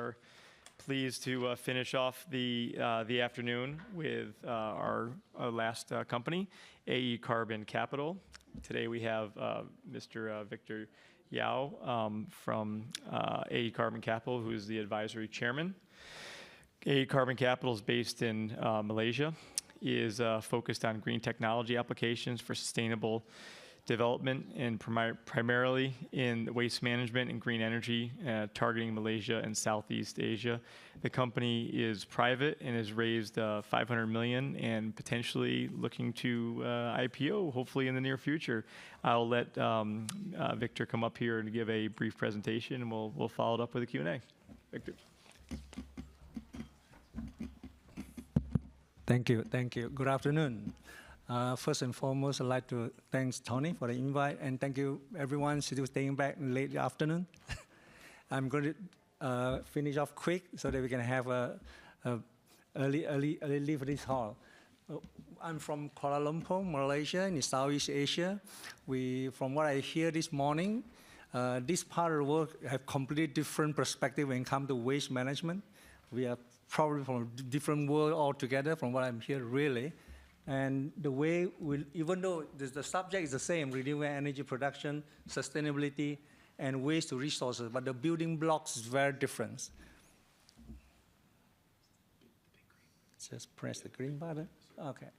are pleased to finish off the afternoon with our last company, AE Carbon Capital. Today we have Mr. Victor Yeow from AE Carbon Capital, who is the advisory chairman. AE Carbon Capital is based in Malaysia, is focused on green technology applications for sustainable development and primarily in waste management and green energy, targeting Malaysia and Southeast Asia. The company is private and has raised $500 million and potentially looking to IPO, hopefully in the near future. I'll let Victor come up here and give a brief presentation, and we'll follow it up with a Q&A. Victor. Thank you. Good afternoon. First and foremost, I'd like to thank Tony for the invite, and thank you everyone still staying back in late afternoon. I'm going to finish off quick so that we can have a early leave this hall. I'm from Kuala Lumpur, Malaysia, in Southeast Asia. From what I hear this morning, this part of the world have completely different perspective when it comes to waste management. We are probably from a different world altogether from what I'm here really. And the way, even though the subject is the same, renewable energy production, sustainability, and waste to resources, but the building blocks is very different. Just press the green button. Okay.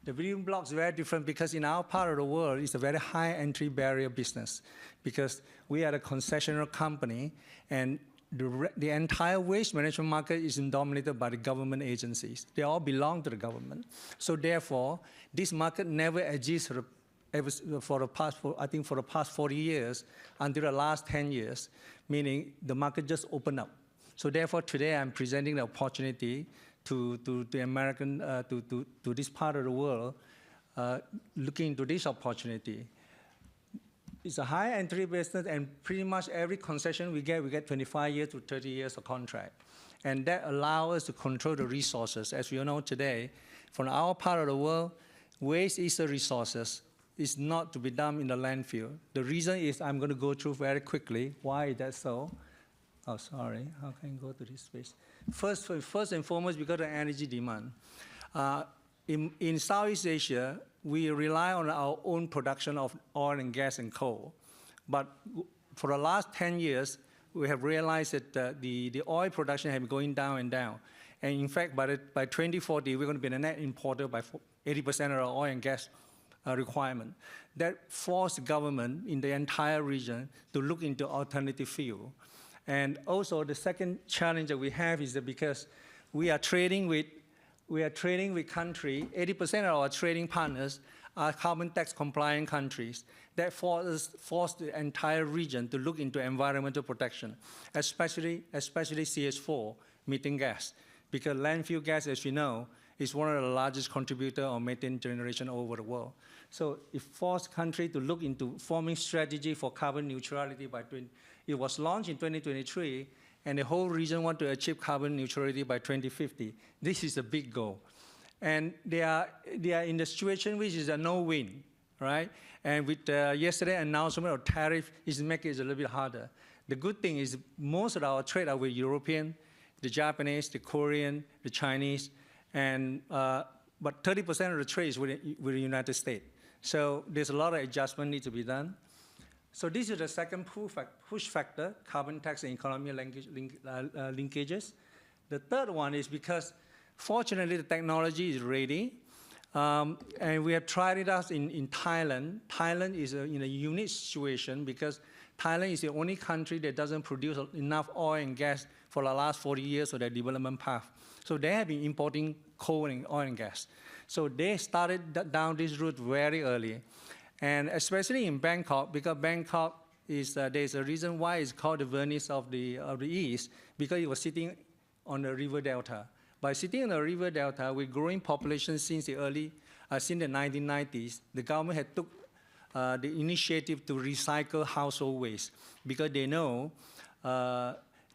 The building blocks is very different because in our part of the world, it's a very high entry barrier business because we are a concessional company, and the entire waste management market is dominated by the government agencies. They all belong to the government. So therefore, this market never existed for the past 40 years until the last 10 years, meaning the market just opened up. So therefore, today I'm presenting the opportunity to the American, to this part of the world, looking into this opportunity. It's a high entry business, and pretty much every concession we get 25 years to 30 years of contract. And that allows us to control the resources. As we all know today, from our part of the world, waste is the resources. It's not to be dumped in the landfill. The reason is I'm going to go through very quickly. Why is that so? Oh, sorry. How can I go to this space? First and foremost, because of energy demand. In Southeast Asia, we rely on our own production of oil and gas and coal. But for the last 10 years, we have realized that the oil production has been going down and down. And in fact, by 2040, we're going to be a net importer by 80% of our oil and gas requirement. That forced the government in the entire region to look into alternative fuel. And also, the second challenge that we have is that because we are trading with countries, 80% of our trading partners are carbon tax compliant countries. That forced the entire region to look into environmental protection, especially CS4, methane gas, because landfill gas, as you know, is one of the largest contributors of methane generation over the world. So it forced countries to look into forming strategy for carbon neutrality by it was launched in 2023, and the whole region wants to achieve carbon neutrality by 2050. This is a big goal. And they are in the situation which is a no-win, right? And with yesterday's announcement of tariff, it's making it a little bit harder. The good thing is most of our trade are with European, the Japanese, the Korean, the Chinese, and but 30% of the trade is with the United States. So there's a lot of adjustment need to be done. So this is the second push factor, carbon tax and economy linkages. The third one is because, fortunately, the technology is ready. And we have tried it out in Thailand. Thailand is in a unique situation because Thailand is the only country that doesn't produce enough oil and gas for the last 40 years of their development path. So they have been importing coal and oil and gas. So they started down this route very early. And especially in Bangkok, because Bangkok is, there's a reason why it's called the Venice of the East, because it was sitting on the river delta. By sitting on the river delta with growing population since the 1990s, the government had took the initiative to recycle household waste because they know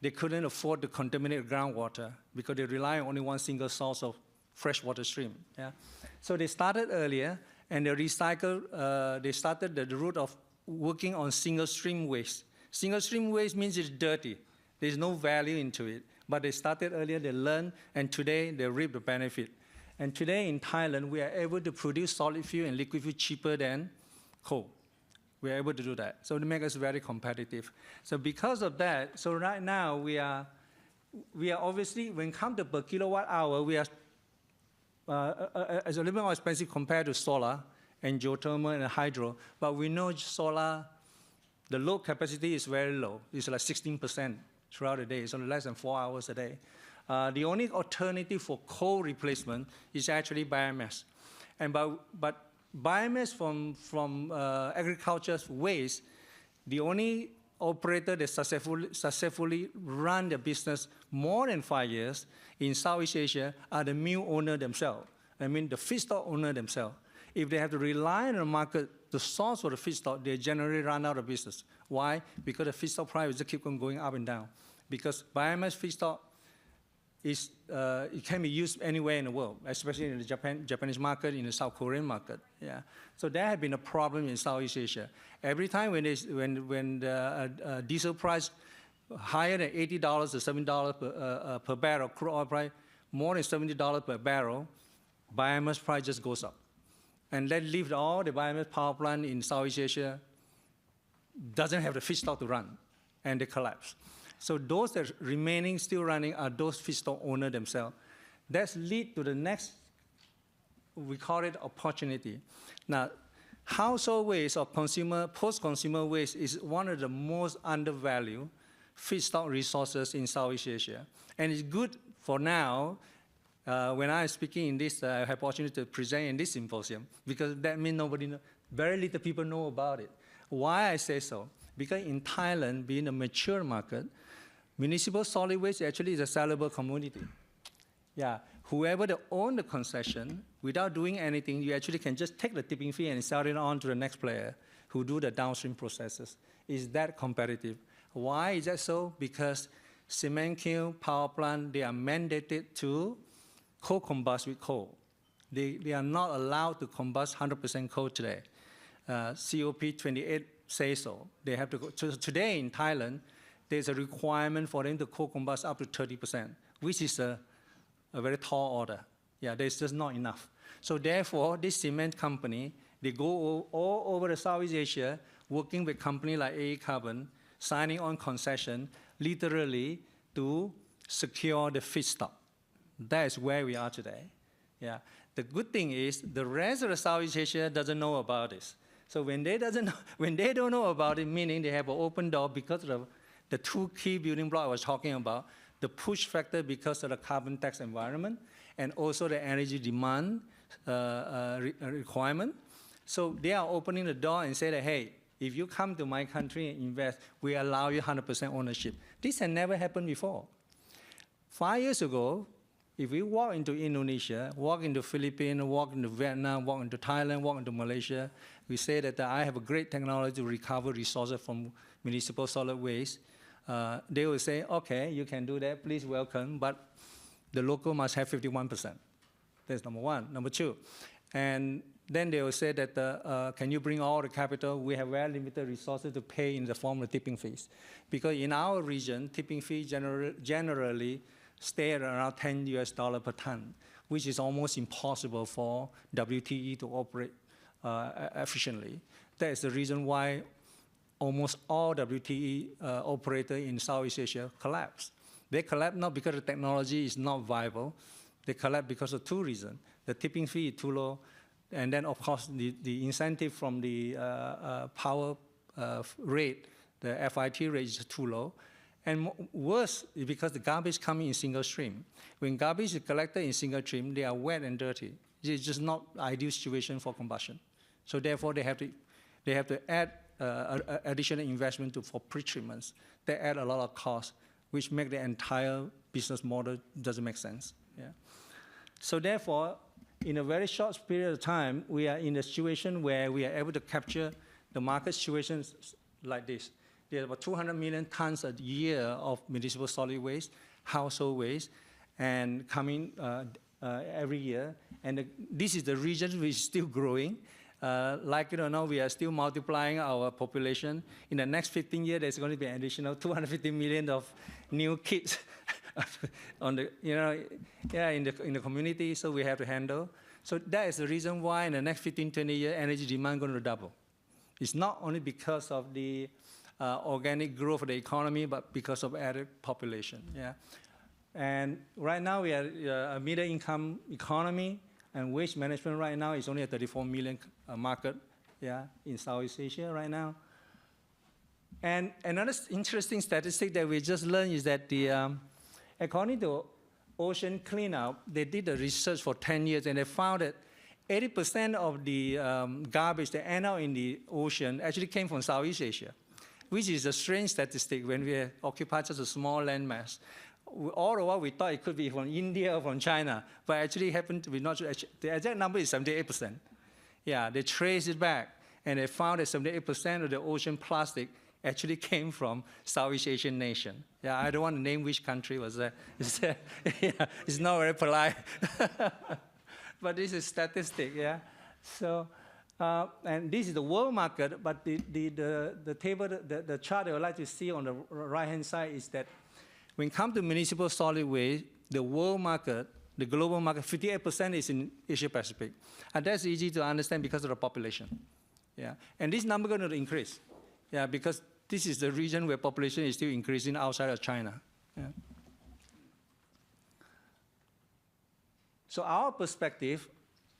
they couldn't afford to contaminate groundwater because they rely on only one single source of freshwater stream. Yeah? So they started earlier. And they started the route of working on single stream waste. Single stream waste means it's dirty. There's no value into it. But they started earlier, they learned, and today they reap the benefit. And today in Thailand, we are able to produce solid fuel and liquid fuel cheaper than coal. We are able to do that. So it makes us very competitive. So because of that, so right now we are obviously, when it comes to per kilowatt hour, we are it's a little bit more expensive compared to solar and geothermal and hydro. But we know solar, the load capacity is very low. It's like 16% throughout the day. It's only less than 4 hours a day. The only alternative for coal replacement is actually biomass. But biomass from agriculture's waste, the only operator that successfully run the business more than 5 years in Southeast Asia are the mill owner themselves. I mean, the feedstock owner themselves. If they have to rely on the market to source for the feedstock, they generally run out of business. Why? Because the feedstock price just keep on going up and down. Because biomass feedstock is, it can be used anywhere in the world, especially in the Japanese market, in the South Korean market. Yeah. So that has been a problem in Southeast Asia. Every time when the diesel price higher than $80 to $70 per barrel, crude oil price more than $70 per barrel, biomass price just goes up. And that leaves all the biomass power plant in Southeast Asia doesn't have the feedstock to run, and they collapse. So those that are remaining still running are those feedstock owners themselves. That leads to the next, we call it opportunity. Now, household waste or post-consumer waste is one of the most undervalued feedstock resources in Southeast Asia. And it's good for now, when I'm speaking in this, I have opportunity to present in this symposium, because that means very little people know about it. Why I say so? Because in Thailand, being a mature market, municipal solid waste actually is a sellable commodity. Yeah, whoever owns the concession, without doing anything, you actually can just take the tipping fee and sell it on to the next player who do the downstream processes. Is that competitive? Why is that so? Because cement kiln, power plant, they are mandated to co-combust with coal. They are not allowed to combust 100% coal today. COP28 says so. They have to go. So today in Thailand, there's a requirement for them to co-combust up to 30%, which is a very tall order. Yeah, there's just not enough. So therefore, this cement company, they go all over the Southeast Asia, working with companies like AE Carbon, signing on concession, literally to secure the feedstock. That is where we are today. Yeah. The good thing is the rest of the Southeast Asia doesn't know about this. So when they don't know about it, meaning they have an open door because of the two key building blocks I was talking about, the push factor because of the carbon tax environment, and also the energy demand requirement. So they are opening the door and say that, hey, if you come to my country and invest, we allow you 100% ownership. This had never happened before. 5 years ago, if we walk into Indonesia, walk into Philippines, walk into Vietnam, walk into Thailand, walk into Malaysia, we say that I have a great technology to recover resources from municipal solid waste. They will say, okay, you can do that, please welcome, but the local must have 51%. That's number one. Number two, and then they will say that, can you bring all the capital? We have very limited resources to pay in the form of tipping fees. Because in our region, tipping fees generally stay at around $10 per ton, which is almost impossible for WTE to operate efficiently. That is the reason why almost all WTE operators in Southeast Asia collapse. They collapse not because the technology is not viable. They collapse because of two reasons. The tipping fee is too low, and then, of course, the incentive from the power rate, the FIT rate is too low. And worse is because the garbage coming in single stream. When garbage is collected in single stream, they are wet and dirty. It's just not ideal situation for combustion. So therefore, they have to add additional investment for pretreatments. They add a lot of cost, which make the entire business model doesn't make sense. Yeah. So therefore, in a very short period of time, we are in a situation where we are able to capture the market situations like this. There are about 200 million tons a year of municipal solid waste, household waste, and coming every year. And this is the region which is still growing. Like it or not, we are still multiplying our population. In the next 15 years, there's going to be an additional 250 million of new kids on the, in the community, so we have to handle. So that is the reason why in the next 15, 20 years, energy demand going to double. It's not only because of the organic growth of the economy, but because of added population, yeah. And right now we are a middle income economy, and waste management right now is only a 34 million market, yeah, in Southeast Asia right now. And another interesting statistic that we just learned is that according to Ocean Cleanup, they did the research for 10 years, and they found that 80% of the garbage that end up in the ocean actually came from Southeast Asia, which is a strange statistic when we occupy just a small landmass. All the while we thought it could be from India or from China, but actually happened to be not true. The exact number is 78%. Yeah, they traced it back, and they found that 78% of the ocean plastic actually came from Southeast Asian nation. Yeah, I don't want to name which country was that. Yeah, it's not very polite. But this is statistic, yeah. So, and this is the world market, but the table, the chart I would like to see on the right-hand side is that when it comes to municipal solid waste, the world market, the global market, 58% is in Asia Pacific. And that's easy to understand because of the population. Yeah. And this number is going to increase. Yeah, because this is the region where population is still increasing outside of China. Yeah. So our perspective,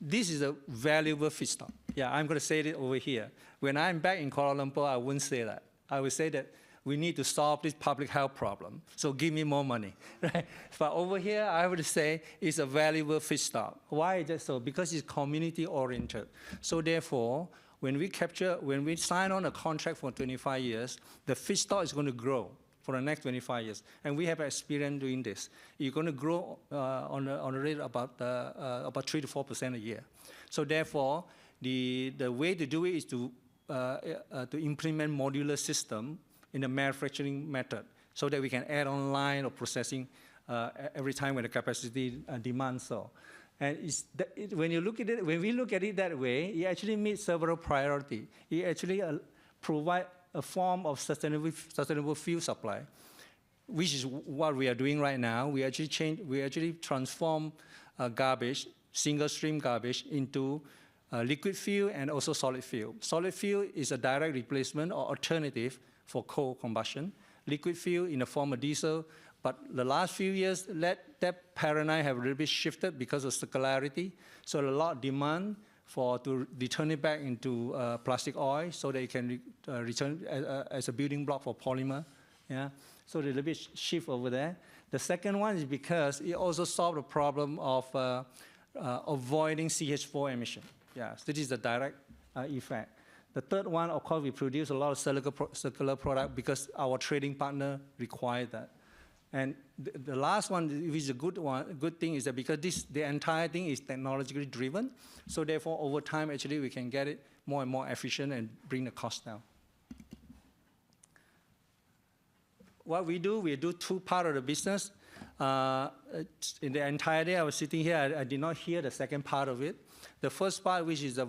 this is a valuable feedstock. Yeah, I'm going to say it over here. When I'm back in Kuala Lumpur, I wouldn't say that. I would say that we need to solve this public health problem, so give me more money. Right? But over here, I would say it's a valuable feedstock. Why is that so? Because it's community-oriented. So therefore, when we sign on a contract for 25 years, the feedstock is going to grow for the next 25 years. And we have experience doing this. You're going to grow on a rate about 3 to 4% a year. So therefore, the way to do it is to implement modular system in the manufacturing method so that we can add on line or processing every time when the capacity demands so. And when you look at it, when we look at it that way, it actually meets several priorities. It actually provides a form of sustainable fuel supply, which is what we are doing right now. We actually transform garbage, single-stream garbage, into liquid fuel and also solid fuel. Solid fuel is a direct replacement or alternative for coal combustion. Liquid fuel in the form of diesel. But the last few years, that paradigm have a little bit shifted because of circularity. So a lot of demand to return it back into plastic oil so that it can return as a building block for polymer. Yeah? So there's a little bit shift over there. The second one is because it also solved the problem of avoiding CH4 emission. Yeah, so this is the direct effect. The third one, of course, we produce a lot of circular product because our trading partner required that. And the last one, which is a good thing, is that because the entire thing is technologically driven, so therefore over time actually we can get it more and more efficient and bring the cost down. What we do two parts of the business. In the entire day I was sitting here, I did not hear the second part of it. The first part, which is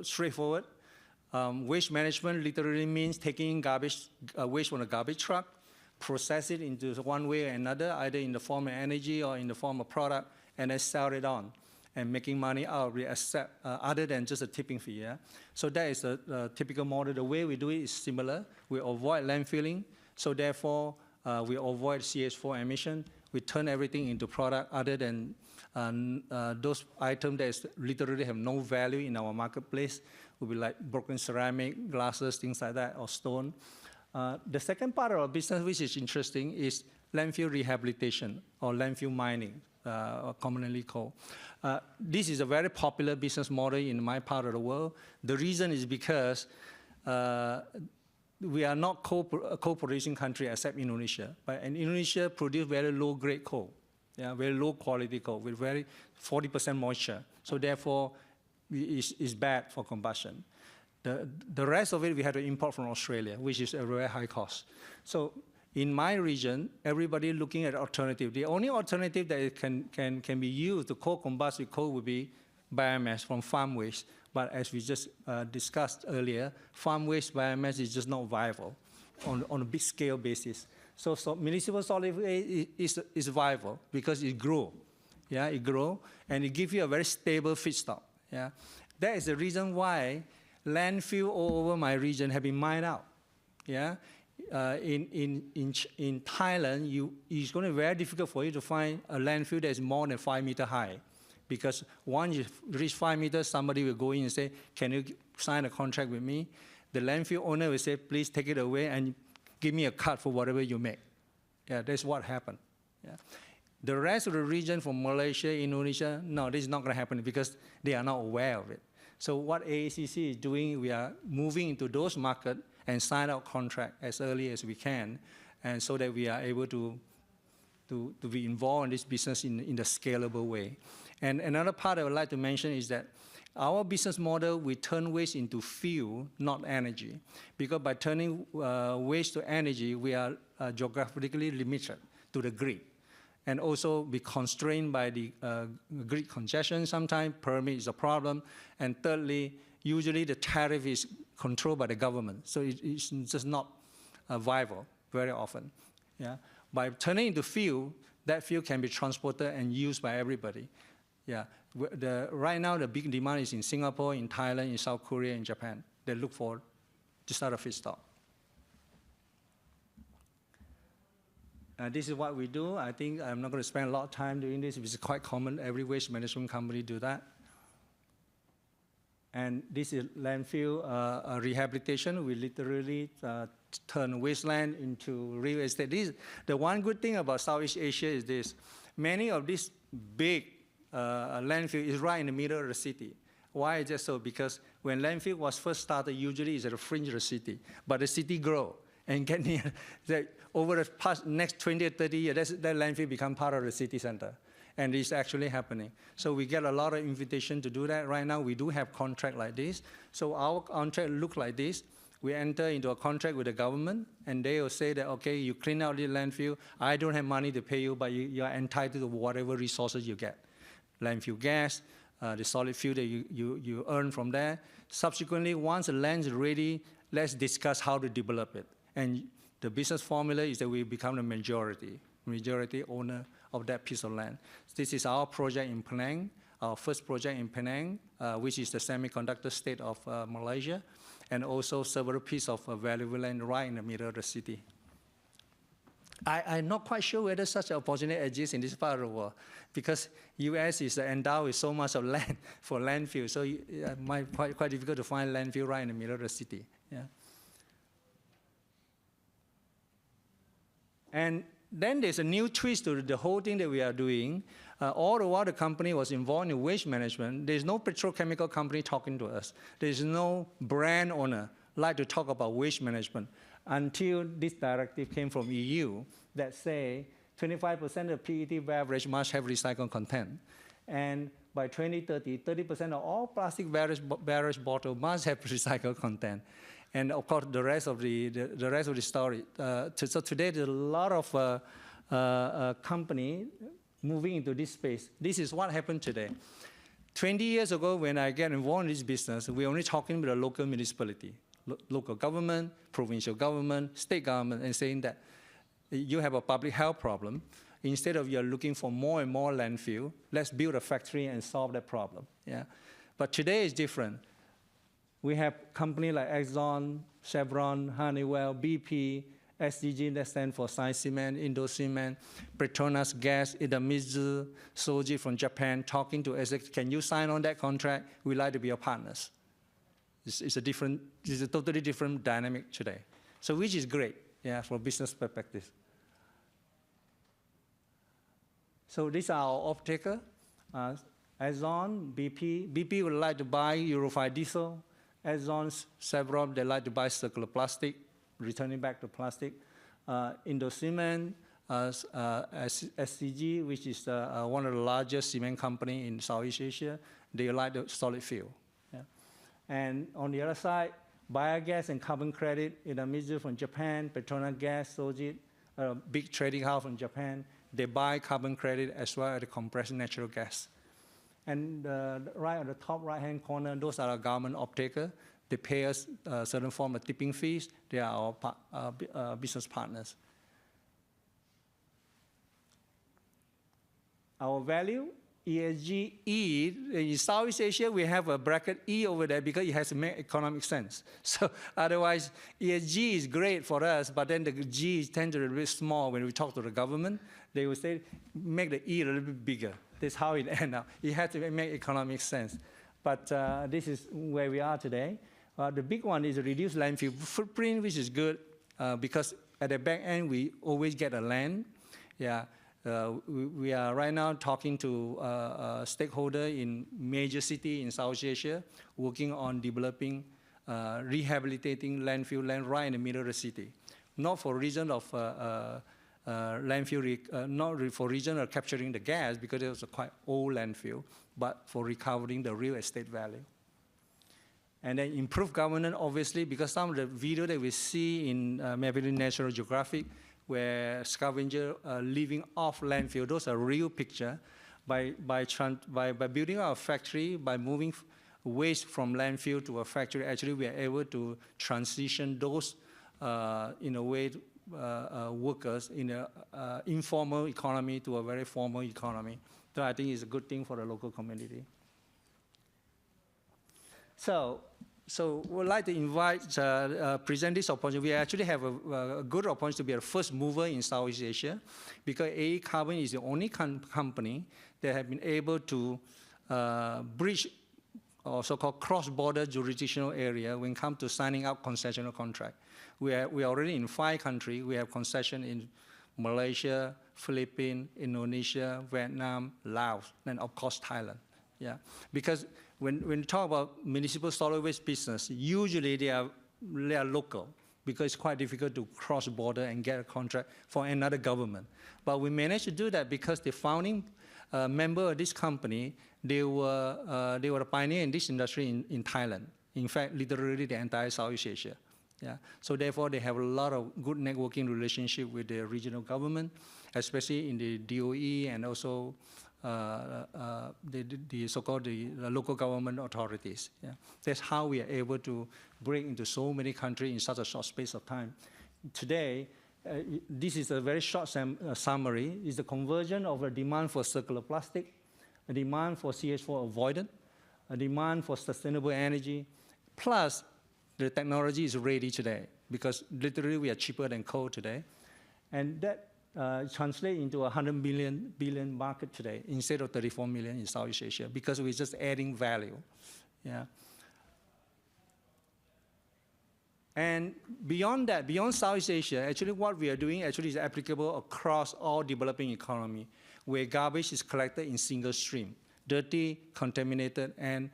straightforward, waste management literally means taking waste from a garbage truck, process it into one way or another, either in the form of energy or in the form of product, and then sell it on, and making money out of it, other than just a tipping fee. Yeah? So that is a typical model. The way we do it is similar. We avoid landfilling, so therefore we avoid CH4 emission. We turn everything into product other than those items that literally have no value in our marketplace. Will be like broken ceramic, glasses, things like that, or stone. The second part of our business, which is interesting, is landfill rehabilitation or landfill mining, commonly called. This is a very popular business model in my part of the world. The reason is because we are not a coal-producing country except Indonesia. And Indonesia produces very low-grade coal, yeah, very low-quality coal with 40% moisture. So therefore, it's bad for combustion. The rest of it we have to import from Australia, which is a very high cost. So in my region, everybody looking at alternative. The only alternative that can be used to co-combust with coal would be biomass from farm waste. But as we just discussed earlier, farm waste biomass is just not viable on a big scale basis. So municipal solid waste is viable because it grows. Yeah, it grows, and it gives you a very stable feedstock. Yeah, that is the reason why landfill all over my region have been mined out. Yeah, in Thailand, it's going to be very difficult for you to find a landfill that is more than 5 meters high, because once you reach 5 meters, somebody will go in and say, "Can you sign a contract with me?" The landfill owner will say, "Please take it away and give me a cut for whatever you make." Yeah, that's what happened. Yeah. The rest of the region from Malaysia, Indonesia, no, this is not going to happen because they are not aware of it. So what AACC is doing, we are moving into those markets and sign out contract as early as we can, and so that we are able to be involved in this business in the scalable way. And another part I would like to mention is that our business model, we turn waste into fuel, not energy. Because by turning waste to energy, we are geographically limited to the grid. And also be constrained by the grid congestion sometimes, permit is a problem. And thirdly, usually the tariff is controlled by the government. So it's just not viable very often. Yeah? By turning into fuel, that fuel can be transported and used by everybody. Yeah. Right now, the big demand is in Singapore, in Thailand, in South Korea, in Japan. They look for this sort of feedstock. This is what we do. I think I'm not going to spend a lot of time doing this. It's quite common. Every waste management company do that. And this is landfill rehabilitation. We literally turn wasteland into real estate. The one good thing about Southeast Asia is this. Many of these big landfill is right in the middle of the city. Why is that so? Because when landfill was first started, usually it's at the fringe of the city. But the city grow and get near. Over the next 20 or 30 years, that landfill become part of the city center. And it's actually happening. So we get a lot of invitation to do that. Right now, we do have contract like this. So our contract look like this. We enter into a contract with the government, and they will say that, okay, you clean out the landfill. I don't have money to pay you, but you are entitled to whatever resources you get. Landfill gas, the solid fuel that you earn from there. Subsequently, once the land is ready, let's discuss how to develop it. And the business formula is that we become the majority owner of that piece of land. This is our project in Penang, our first project in Penang, which is the semiconductor state of Malaysia, and also several pieces of valuable land right in the middle of the city. I'm not quite sure whether such an opportunity exists in this part of the world, because US is endowed with so much of land for landfill, so it might be quite difficult to find landfill right in the middle of the city. Yeah. And then there's a new twist to the whole thing that we are doing. All the while the company was involved in waste management, there's no petrochemical company talking to us. There's no brand owner like to talk about waste management until this directive came from EU that say 25% of PET beverage must have recycled content. And by 2030, 30% of all plastic beverage bottles must have recycled content. And of course, the rest of the story. So today, there's a lot of company moving into this space. This is what happened today. 20 years ago, when I get involved in this business, we're only talking with the local municipality, local government, provincial government, state government, and saying that you have a public health problem. Instead of you're looking for more and more landfill, let's build a factory and solve that problem. Yeah? But today is different. We have companies like Exxon, Chevron, Honeywell, BP, SDG, that stands for Sai Cement, Indo Cement, Petronas Gas, Idemitsu, Soji from Japan, talking to us, can you sign on that contract? We'd like to be your partners. It's a totally different dynamic today. So which is great, yeah, from a business perspective. So these are our off-taker. Exxon, BP. BP would like to buy Euro 5 diesel. Exxon, Chevron, they like to buy circular plastic, returning back to plastic. Indo Cement, SCG, which is one of the largest cement companies in Southeast Asia, they like the solid fuel. Yeah. And on the other side, biogas and carbon credit, Idemitsu from Japan, Petronas Gas, Sojit, a big trading house from Japan, they buy carbon credit as well as the compressed natural gas. And right at the top right-hand corner, those are our government off-taker. They pay us a certain form of tipping fees. They are our business partners. our value, ESG, E. In Southeast Asia, we have a bracket E over there because it has to make economic sense. So otherwise, ESG is great for us, but then the G tends to be a bit small when we talk to the government. They will say, make the E a little bit bigger. That's how it ends up. It has to make economic sense. But this is where we are today. The big one is reduce landfill footprint, which is good because at the back end, we always get a land. Yeah. We are right now talking to a stakeholder in major city in South Asia, working on developing, rehabilitating landfill land right in the middle of the city. Not for reason of landfill, not for reason of capturing the gas because it was a quite old landfill, but for recovering the real estate value. And then improve governance, obviously, because some of the video that we see in maybe National Geographic, where scavengers are living off landfill. Those are real pictures. By building our factory, by moving waste from landfill to a factory, actually we are able to transition those, in a way, workers in an informal economy to a very formal economy. So I think it's a good thing for the local community. So we'd like to invite, present this opportunity. We actually have a good opportunity to be a first mover in Southeast Asia because AE Carbon is the only company that have been able to bridge or so-called cross-border jurisdictional area when it comes to signing up concessional contract. We are already in 5 countries. We have concession in Malaysia, Philippines, Indonesia, Vietnam, Laos, and of course Thailand. Yeah, because when you talk about municipal solid waste business, usually they are local because it's quite difficult to cross border and get a contract for another government. But we managed to do that because the founding member of this company, they were a pioneer in this industry in Thailand. In fact, literally the entire Southeast Asia. Yeah. So therefore, they have a lot of good networking relationship with the regional government, especially in the DOE and also the so-called local government authorities. Yeah. That's how we are able to break into so many countries in such a short space of time. Today, this is a very short summary. It's the conversion of a demand for circular plastic, a demand for CH4 avoidance, a demand for sustainable energy, plus the technology is ready today because literally we are cheaper than coal today. And that translate into a 100 billion market today instead of 34 million in Southeast Asia because we're just adding value. Yeah. And beyond that, beyond Southeast Asia, actually what we are doing actually is applicable across all developing economy where garbage is collected in single stream, dirty, contaminated, and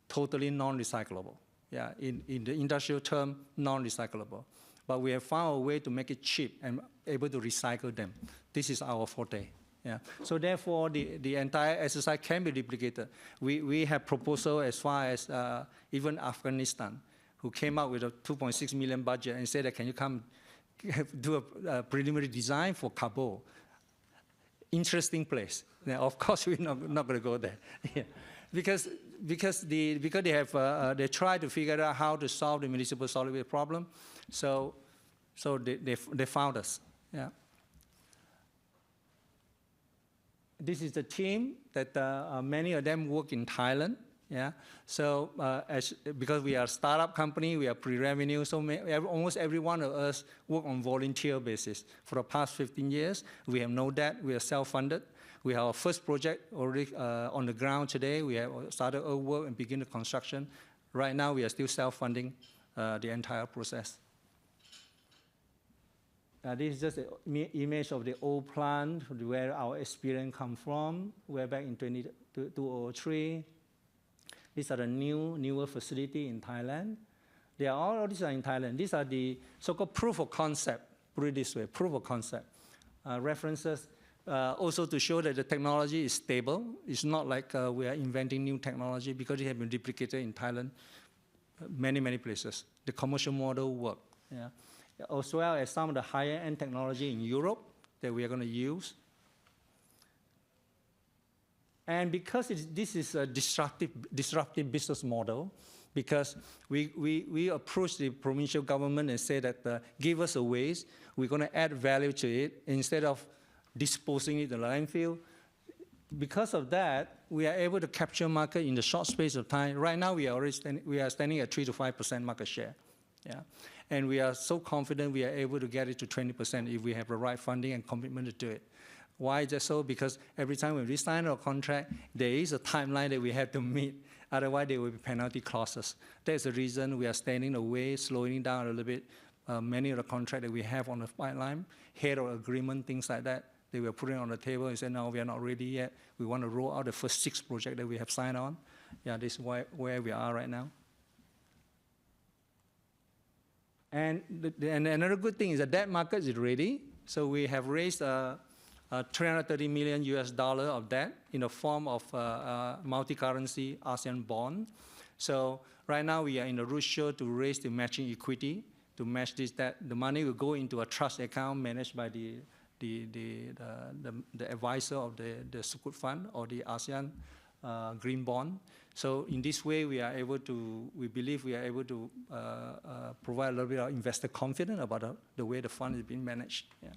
totally non-recyclable. Yeah, in the industrial term, non-recyclable. But we have found a way to make it cheap and able to recycle them. This is our forte. Yeah. So therefore, the entire exercise can be replicated. We have proposal as far as even Afghanistan, who came up with a 2.6 million budget and said that can you come do a preliminary design for Kabul. Interesting place. Now, of course, we're not going to go there. Yeah. Because they have they try to figure out how to solve the municipal solid waste problem, so they found us. Yeah. This is the team that many of them work in Thailand. Yeah. So because we are a startup company, we are pre-revenue, so almost every one of us work on volunteer basis. For the past 15 years, we have no debt. We are self-funded. We have our first project already on the ground today. We have started our work and begin the construction. Right now, we are still self-funding the entire process. This is just an image of the old plant where our experience comes from. We're back in 2003. These are the newer facility in Thailand. They are all these are in Thailand. These are the so-called proof of concept. Put it this way, proof of concept. References. Also to show that the technology is stable. It's not like we are inventing new technology because it has been duplicated in Thailand, many places. The commercial model work, yeah. As well as some of the higher end technology in Europe that we are going to use. And because this is a disruptive business model, because we approach the provincial government and say that give us a waste, we're going to add value to it instead of disposing it in the landfill. because of that, we are able to capture market in the short space of time. Right now, we are standing at 3 to 5% market share. Yeah. And we are so confident we are able to get it to 20% if we have the right funding and commitment to do it. Why is that so? Because every time when we sign a contract, there is a timeline that we have to meet. Otherwise, there will be penalty clauses. That's the reason we are standing away, slowing down a little bit. Many of the contracts that we have on the pipeline, head of agreement, things like that, they were putting on the table and said, no, we are not ready yet. We want to roll out the first 6 projects that we have signed on. Yeah, this is where we are right now. And another good thing is that debt market is ready. So we have raised $330 million of debt in the form of multi-currency ASEAN bond. So right now we are in the roadshow to raise the matching equity to match this debt. The money will go into a trust account managed by the advisor of the Sukuk Fund or the ASEAN green bond. So in this way, we believe we are able to provide a little bit of investor confidence about the way the fund is being managed. Yeah.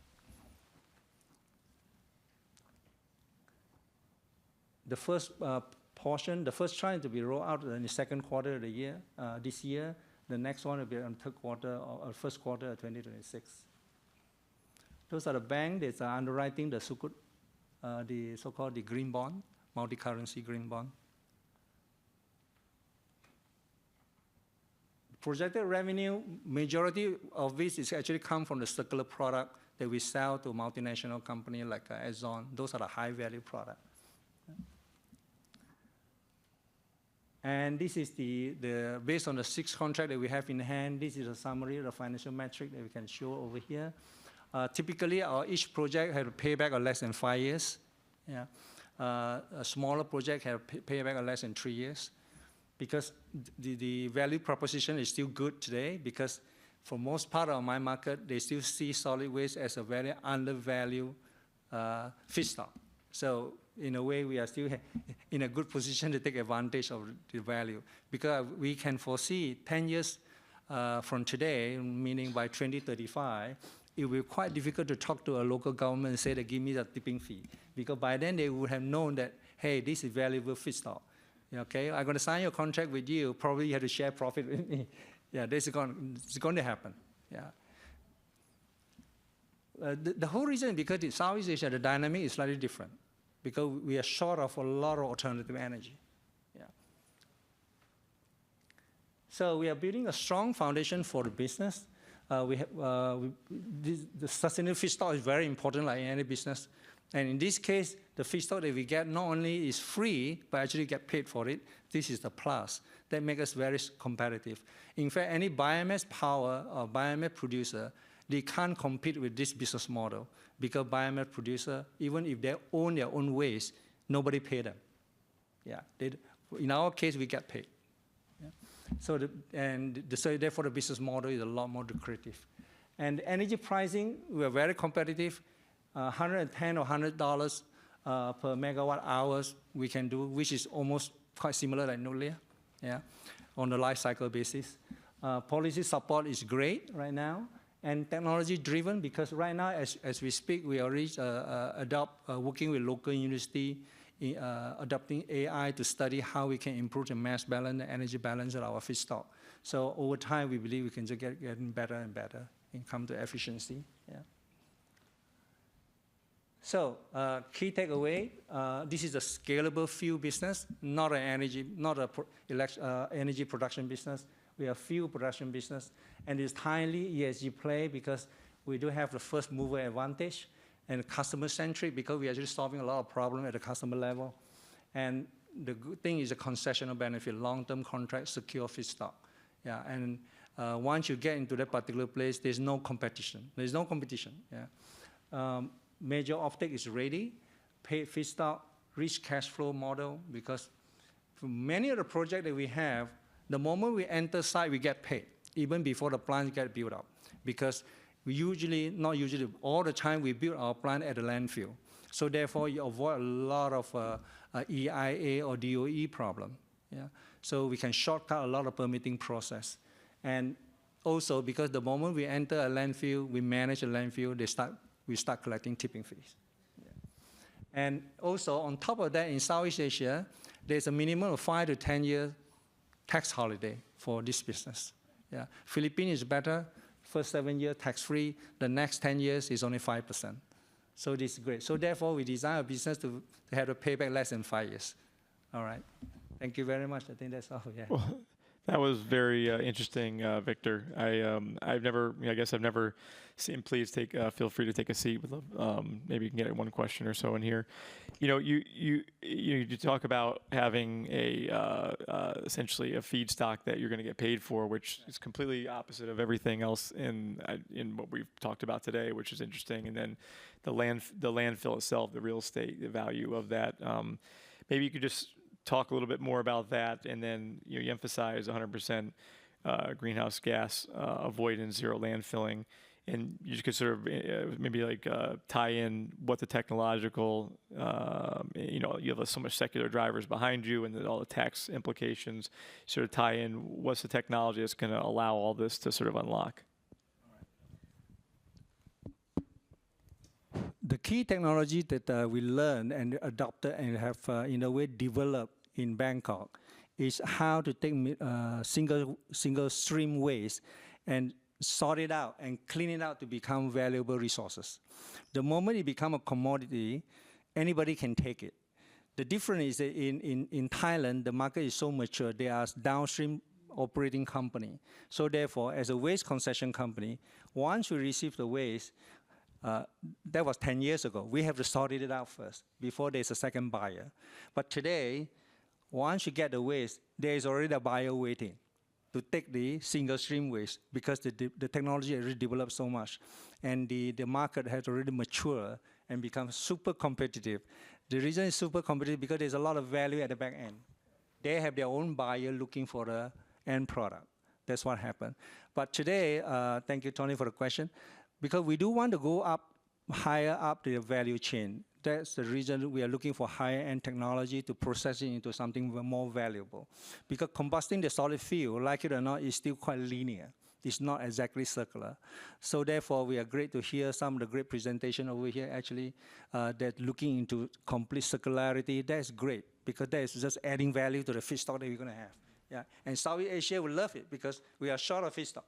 The first portion, the first tranche to be rolled out in the second quarter of the year, this year. The next one will be in third quarter or first quarter of 2026. Those are the banks that are underwriting the Sukuk, the so-called the green bond, multi-currency green bond. Projected revenue, majority of this is actually come from the circular product that we sell to multinational companies like Exxon. Those are the high-value products. And this is based on the 6 contracts that we have in hand, this is a summary of the financial metric that we can show over here. Typically, each project has a payback of less than 5 years. Yeah. A smaller project has a payback of less than 3 years. Because the value proposition is still good today, because for most part of my market, they still see solid waste as a very undervalued feedstock. So in a way, we are still in a good position to take advantage of the value, because we can foresee 10 years from today, meaning by 2035, it will be quite difficult to talk to a local government and say they give me the tipping fee, because by then they would have known that, hey, this is valuable feedstock. Okay, I'm going to sign your contract with you. Probably you have to share profit with me. Yeah, this is going to happen. Yeah. The whole reason because in Southeast Asia, the dynamic is slightly different, because we are short of a lot of alternative energy. Yeah. So we are building a strong foundation for the business. The sustainable feedstock is very important, like any business. And in this case, the feedstock that we get not only is free, but actually get paid for it. This is the plus that makes us very competitive. In fact, any biomass power or biomass producer, they can't compete with this business model, because biomass producer, even if they own their own waste, nobody pay them. Yeah, in our case, we get paid. Yeah. So therefore, the business model is a lot more lucrative. And energy pricing, we are very competitive. $110 or $100 per megawatt hours we can do, which is almost quite similar like nuclear, yeah, on a life cycle basis. Policy support is great right now, and technology driven, because right now, as we speak, we already working with local university, adopting AI to study how we can improve the mass balance, the energy balance of our feedstock. So over time, we believe we can just get better and better and come to efficiency. Yeah. So key takeaway, this is a scalable fuel business, not an energy production business. We are fuel production business, and it's highly ESG play, because we do have the first mover advantage, and customer centric, because we are actually solving a lot of problems at the customer level. And the good thing is a concessional benefit, long-term contract, secure feedstock. Yeah, and once you get into that particular place, there's no competition. There's no competition. Yeah. Major offtake is ready, paid feedstock, rich cash flow model, because for many of the projects that we have, the moment we enter site, we get paid, even before the plant get built up, because all the time, we build our plant at the landfill. So therefore, you avoid a lot of EIA or DOE problem. Yeah? So we can shortcut a lot of permitting process. And also, because the moment we enter a landfill, we manage a landfill, we start collecting tipping fees. Yeah. And also, on top of that, in Southeast Asia, there's a minimum of 5 to 10 year tax holiday for this business. Yeah. Philippines is better. First 7 years tax-free. The next 10 years is only 5%. So this is great. So therefore, we design a business to have a payback less than 5 years. All right. Thank you very much. I think that's all. Yeah. Well, that was very interesting, Victor. I've never seen. Please feel free to take a seat. Maybe you can get one question or so in here. You talk about having essentially a feedstock that you're going to get paid for, which is completely opposite of everything else in what we've talked about today, which is interesting. And then the landfill itself, the real estate, the value of that. Maybe you could just talk a little bit more about that, and then you emphasize 100% greenhouse gas avoidance, zero landfilling, and you just could sort of maybe tie in what the technological, you have so much secular drivers behind you, and then all the tax implications. Sort of tie in what's the technology that's going to allow all this to sort of unlock. The key technology that we learned and adopted and have, in a way, developed in Bangkok is how to take single stream waste and sort it out and clean it out to become valuable resources. The moment it becomes a commodity, anybody can take it. The difference is that in Thailand, the market is so mature, there are downstream operating company. So therefore, as a waste concession company, once we receive the waste, that was 10 years ago. We have to sort it out first before there's a second buyer. But today, once you get the waste, there is already a buyer waiting to take the single stream waste because the technology has already developed so much. And the market has already matured and become super competitive. The reason it's super competitive because there's a lot of value at the back end. They have their own buyer looking for the end product. That's what happened. But today, thank you, Tony, for the question. Because we do want to go higher up the value chain. That's the reason we are looking for higher end technology to process it into something more valuable. Because combusting the solid fuel, like it or not, is still quite linear. It's not exactly circular. So therefore, we are great to hear some of the great presentation over here, actually, that looking into complete circularity. That's great, because that is just adding value to the feedstock that we're going to have. Yeah. And Southeast Asia will love it, because we are short of feedstock.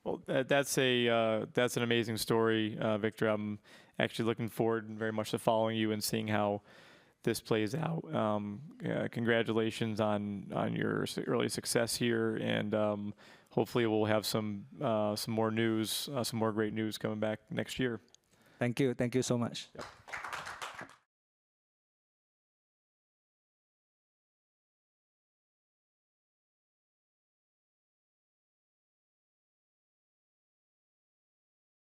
Well, that's an amazing story, Victor. I'm actually looking forward very much to following you and seeing how this plays out. Congratulations on your early success here, and hopefully we'll have some more news, some more great news coming back next year. Thank you so much. Yep.